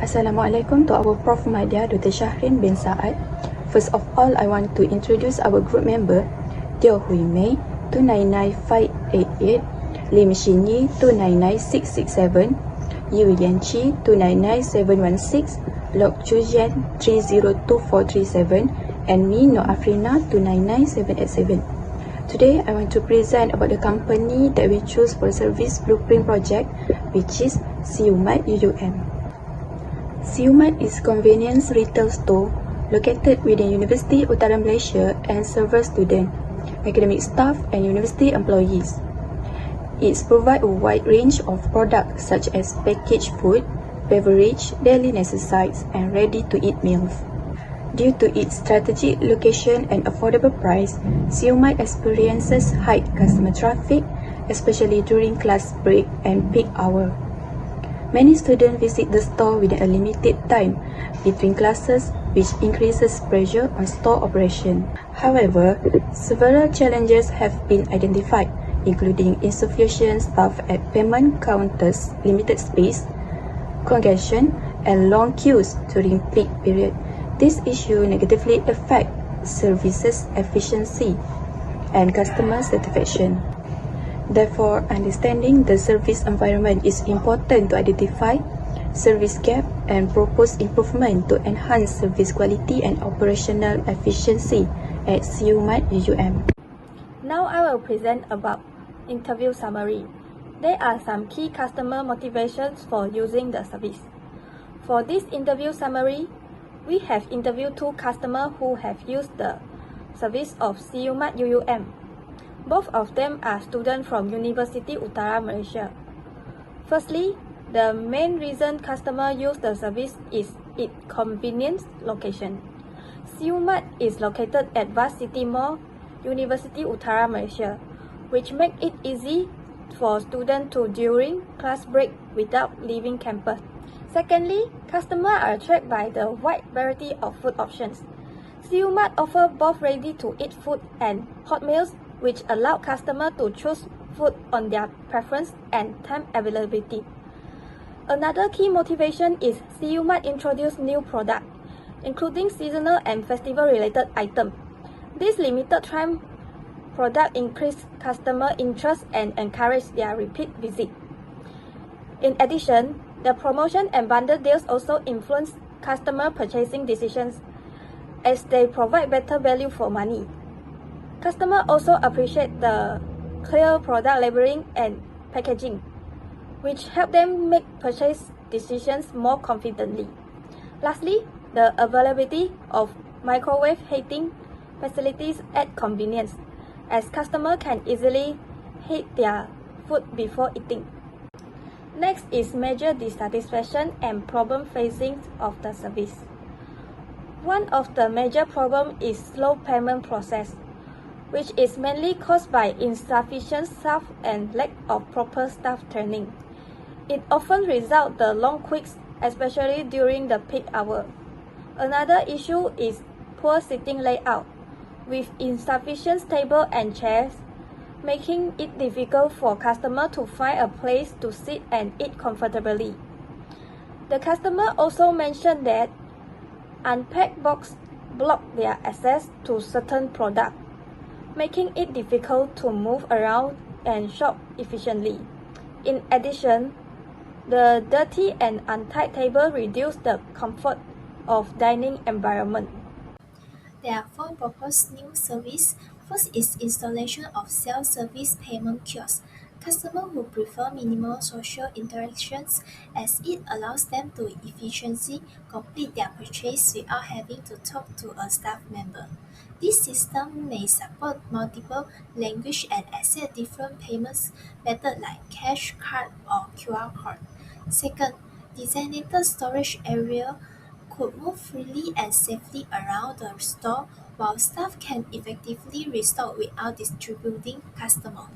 Assalamualaikum to our Prof. Madya, Dr. Shahrin bin Saad. First of all, I want to introduce our group member, Teo Hui Mei, 299588, Lim Shin Yi, 299667, Yu Yan Chi, 299716, Lok Chu Jian, 302437, and me, Noor Afrina, 299787. Today, I want to present about the company that we choose for service blueprint project, which is Siumat UUM. Siumat is convenience retail store located within University Utara Malaysia and serves students, academic staff and university employees. It provides a wide range of products such as packaged food, beverage, daily necessities, and ready-to-eat meals. Due to its strategic location and affordable price, Siumat experiences high customer traffic, especially during class break and peak hour. Many students visit the store within a limited time between classes, which increases pressure on store operation. However, several challenges have been identified, including insufficient staff at payment counters, limited space, congestion, and long queues during peak period. This issue negatively affects services efficiency and customer satisfaction. Therefore, understanding the service environment is important to identify service gap and propose improvement to enhance service quality and operational efficiency at Siumat UUM. Now I will present about interview summary. There are some key customer motivations for using the service. For this interview summary, we have interviewed 2 customers who have used the service of Siumat UUM. Both of them are students from University Utara Malaysia. Firstly, the main reason customers use the service is its convenient location. Siumat is located at Vast City Mall, University Utara Malaysia, which makes it easy for students to during class break without leaving campus. Secondly, customers are attracted by the wide variety of food options. Siumat offers both ready-to-eat food and hot meals, which allow customers to choose food on their preference and time availability. Another key motivation is Siumat introduced new products, including seasonal and festival-related items. This limited time product increase customer interest and encourage their repeat visit. In addition, the promotion and bundle deals also influence customer purchasing decisions as they provide better value for money. Customers also appreciate the clear product labeling and packaging, which help them make purchase decisions more confidently. Lastly, the availability of microwave heating facilities add convenience, as customers can easily heat their food before eating. Next is major dissatisfaction and problem facing of the service. One of the major problems is slow payment process, which is mainly caused by insufficient staff and lack of proper staff training. It often results in long queues, especially during the peak hour. Another issue is poor seating layout, with insufficient tables and chairs, making it difficult for customers to find a place to sit and eat comfortably. The customer also mentioned that unpacked boxes block their access to certain products, making it difficult to move around and shop efficiently. In addition, the dirty and untidy table reduce the comfort of dining environment. There are 4 proposed new services. First is installation of self-service payment kiosks. Customers who prefer minimal social interactions as it allows them to efficiently complete their purchase without having to talk to a staff member. This system may support multiple languages and accept different payments methods like cash, card, or QR code. Second, designated storage area could move freely and safely around the store while staff can effectively restock without distributing customers.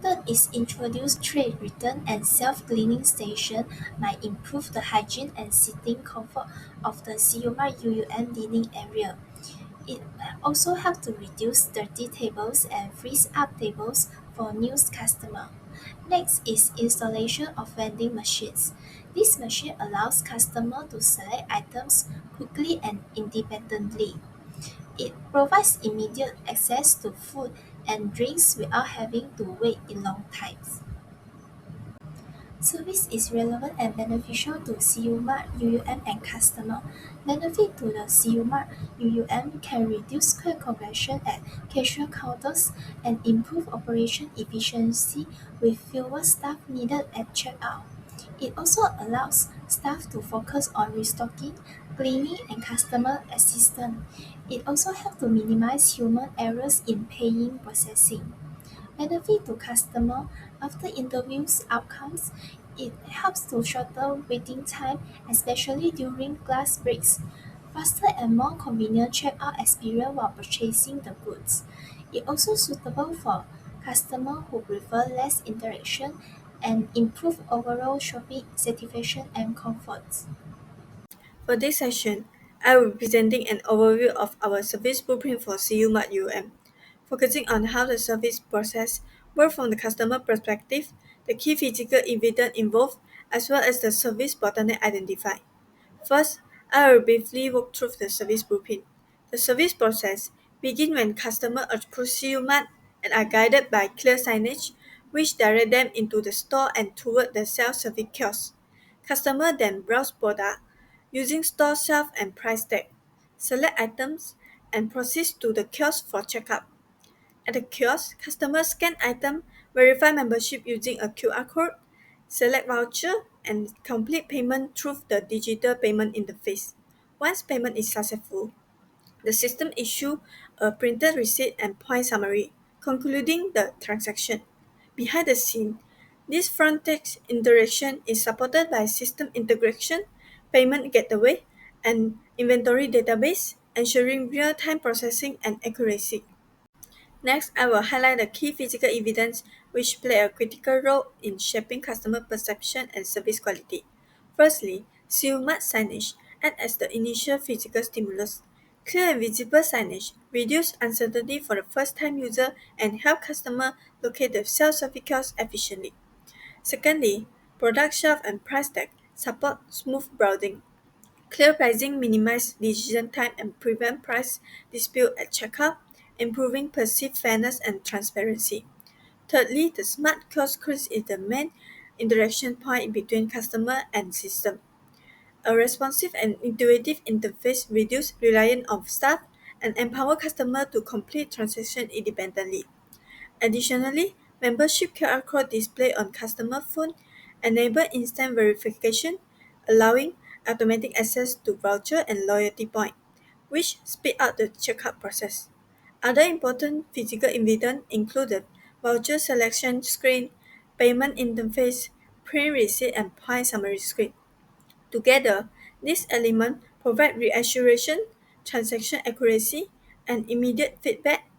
Third is introduce tray return and self-cleaning station might improve the hygiene and sitting comfort of the Siumat UUM dining area. It also helps to reduce dirty tables and frees up tables for new customers. Next is installation of vending machines. This machine allows customers to select items quickly and independently. It provides immediate access to food and drinks without having to wait in long times. Service is relevant and beneficial to CUMart, UUM, and customer. Benefit to the CUMart, UUM can reduce queue congestion at cashier counters and improve operation efficiency with fewer staff needed at checkout. It also allows staff to focus on restocking, cleaning, and customer assistance. It also helps to minimize human errors in paying processing. Benefit to customer after interviews outcomes. It helps to shorten waiting time, especially during class breaks. Faster and more convenient checkout experience while purchasing the goods. It also suitable for customers who prefer less interaction and improve overall shopping satisfaction and comfort. For this session, I will be presenting an overview of our service blueprint for CUMart UM, focusing on how the service process works from the customer perspective, the key physical evidence involved, as well as the service bottleneck identified. First, I will briefly walk through the service blueprint. The service process begins when customers approach CUMart and are guided by clear signage, which direct them into the store and toward the self-service kiosk. Customers then browse products using store shelf and price tag, select items, and proceed to the kiosk for checkout. At the kiosk, customers scan item, verify membership using a QR code, select voucher, and complete payment through the digital payment interface. Once payment is successful, the system issues a printed receipt and point summary, concluding the transaction. Behind the scene, this front-end interaction is supported by system integration, payment gateway, and inventory database, ensuring real-time processing and accuracy. Next, I will highlight the key physical evidence which play a critical role in shaping customer perception and service quality. Firstly, SIUMAT signage act as the initial physical stimulus. Clear and visible signage reduce uncertainty for the first-time user and help customer locate the self-service kiosk efficiently. Secondly, product shelf and price tag support smooth browsing. Clear pricing minimizes decision time and prevent price dispute at checkout, improving perceived fairness and transparency. Thirdly, the smart kiosk screen is the main interaction point between customer and system. A responsive and intuitive interface reduces reliance on staff and empower customer to complete transactions independently. Additionally, membership QR code display on customer phone enable instant verification, allowing automatic access to voucher and loyalty point, which speed up the checkout process. Other important physical evidence include the voucher selection screen, payment interface, print receipt, and point summary screen. Together, these elements provide reassurance, transaction accuracy, and immediate feedback,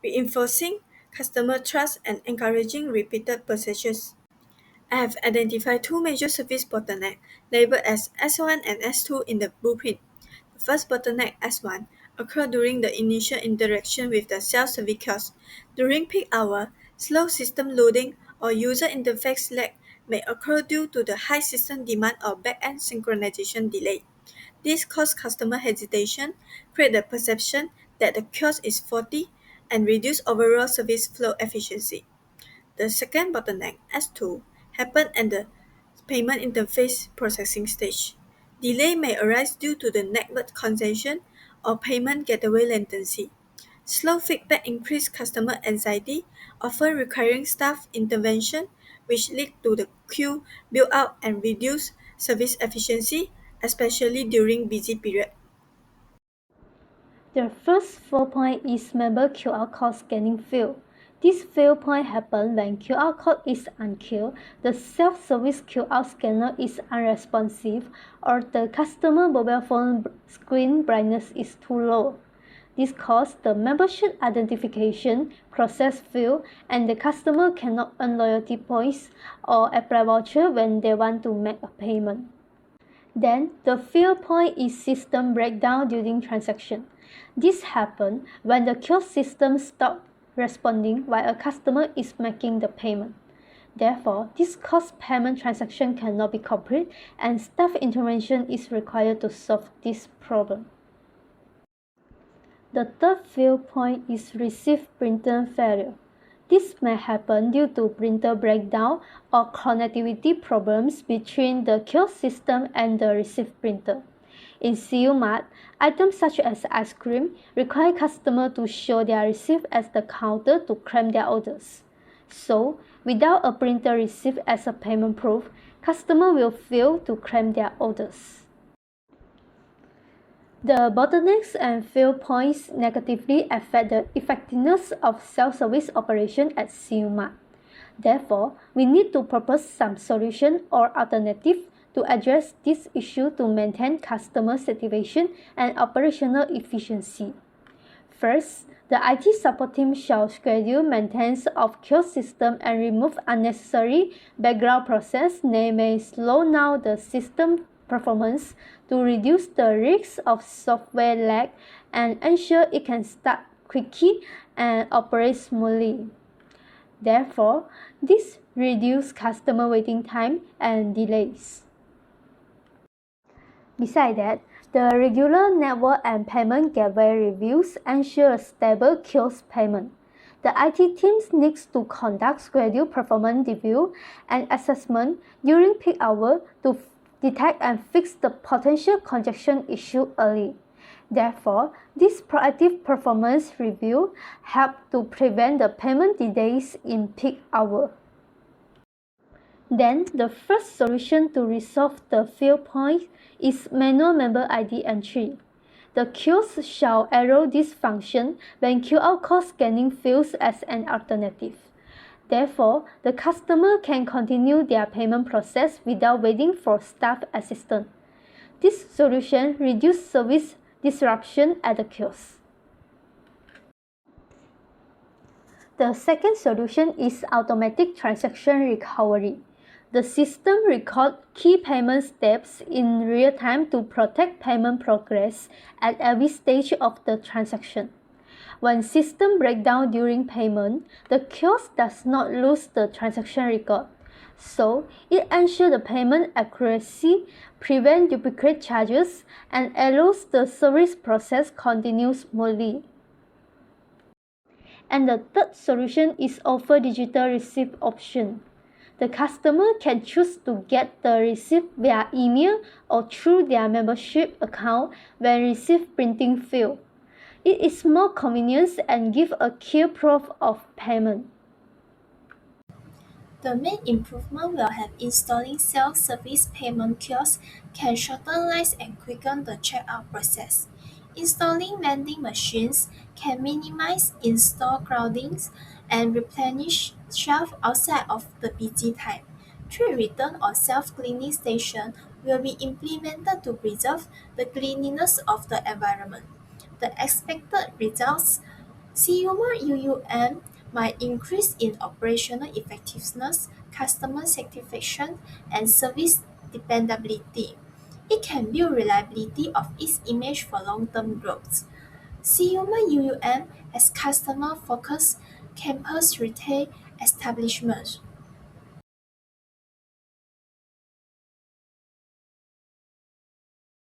reinforcing customer trust and encouraging repeated purchases. I have identified two major service bottlenecks labeled as S1 and S2 in the blueprint. The first bottleneck, S1, occurs during the initial interaction with the self-service kiosk. During peak hour, slow system loading or user interface lag may occur due to the high system demand or back-end synchronization delay. This causes customer hesitation, create the perception that the kiosk is faulty, and reduce overall service flow efficiency. The second bottleneck, S2, happens at the payment interface processing stage. Delay may arise due to the network congestion or payment gateway latency. Slow feedback increases customer anxiety, often requiring staff intervention, which lead to the queue build-up and reduce service efficiency, especially during busy period. The first fail point is member QR code scanning fail. This fail point happens when QR code is unclear, the self-service QR scanner is unresponsive, or the customer mobile phone screen brightness is too low. This causes the membership identification process fail and the customer cannot earn loyalty points or apply voucher when they want to make a payment. Then, the fail point is system breakdown during transaction. This happens when the kiosk system stops responding while a customer is making the payment. Therefore, this cost payment transaction cannot be complete and staff intervention is required to solve this problem. The third fail point is receive printer failure. This may happen due to printer breakdown or connectivity problems between the kiosk system and the receive printer. In CU Mart, items such as ice cream require customers to show their receipt at the counter to claim their orders. So, without a printer receipt as a payment proof, customers will fail to claim their orders. The bottlenecks and fail points negatively affect the effectiveness of self-service operation at CU Mart. Therefore, we need to propose some solution or alternative to address this issue to maintain customer satisfaction and operational efficiency. First, the IT support team shall schedule maintenance of kiosk system and remove unnecessary background process that may slow down the system performance to reduce the risk of software lag and ensure it can start quickly and operate smoothly. Therefore, this reduces customer waiting time and delays. Besides that, the regular network and payment gateway reviews ensure a stable kiosk payment. The IT teams needs to conduct scheduled performance review and assessment during peak hour to detect and fix the potential congestion issue early. Therefore, this proactive performance review helps to prevent the payment delays in peak hour. Then, the first solution to resolve the fail point is manual member ID entry. The kiosk shall allow this function when QR code scanning fails as an alternative. Therefore, the customer can continue their payment process without waiting for staff assistance. This solution reduces service disruption at the kiosk. The second solution is automatic transaction recovery. The system records key payment steps in real time to protect payment progress at every stage of the transaction. When system breaks down during payment, the kiosk does not lose the transaction record. So, it ensures the payment accuracy, prevents duplicate charges, and allows the service process continue smoothly. And the third solution is offer digital receipt option. The customer can choose to get the receipt via email or through their membership account when receipt printing fails. It is more convenient and gives a clear proof of payment. The main improvement will have installing self-service payment kiosks can shorten lines and quicken the checkout process. Installing vending machines can minimize in-store crowdings and replenish shelves outside of the busy time. Tree return or self-cleaning station will be implemented to preserve the cleanliness of the environment. The expected results: CU Mart UUM might increase in operational effectiveness, customer satisfaction, and service dependability. It can build reliability of its image for long-term growth. CU Mart UUM as customer-focused campus retail establishment